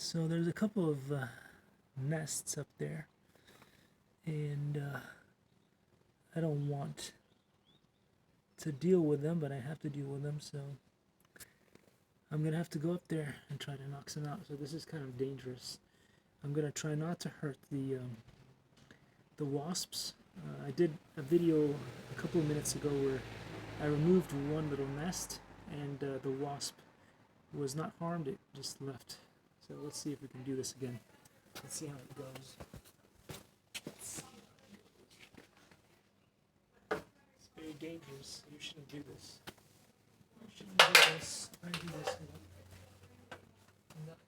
So there's a couple of nests up there, and I don't want to deal with them, but I have to deal with them, so I'm gonna have to go up there and try to knock some out. So this is kind of dangerous. I'm gonna try not to hurt the wasps. I did a video a couple of minutes ago where I removed one little nest, and the wasp was not harmed, it just left. So let's see if we can do this again. Let's see how it goes. It's very dangerous. You shouldn't do this. You shouldn't do this. I do this. Nuts.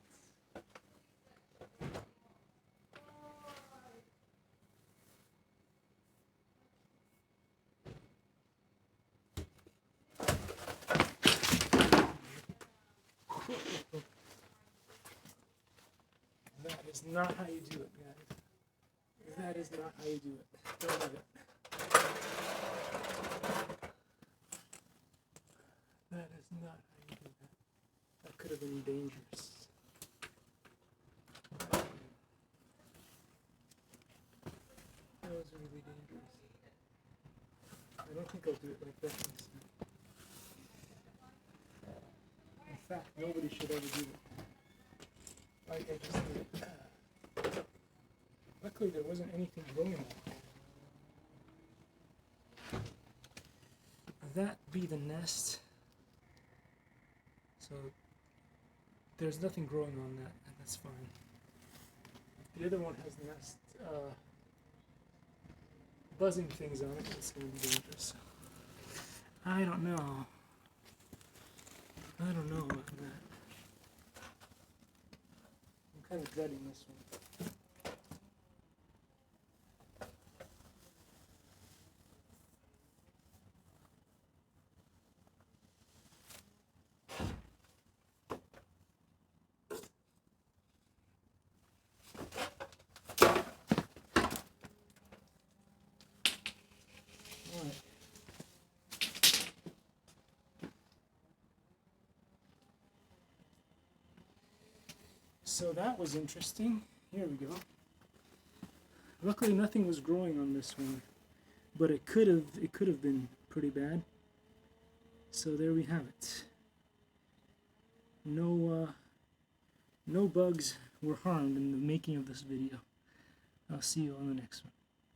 That is not how you do it, guys. That is not how you do it. Don't do it. That is not how you do that. That could have been dangerous. That was really dangerous. I don't think I'll do it like that next time. In fact, nobody should ever do it. Like I just did. Luckily there wasn't anything growing on it. That be the nest. So there's nothing growing on that, and that's fine. The other one has nest buzzing things on it. It's going to be dangerous. I don't know. I don't know about that. I'm kind of dreading this one. So that was interesting. Here we go. Luckily nothing was growing on this one, but it could have been pretty bad. So there we have it. No bugs were harmed in the making of this video. I'll see you on the next one.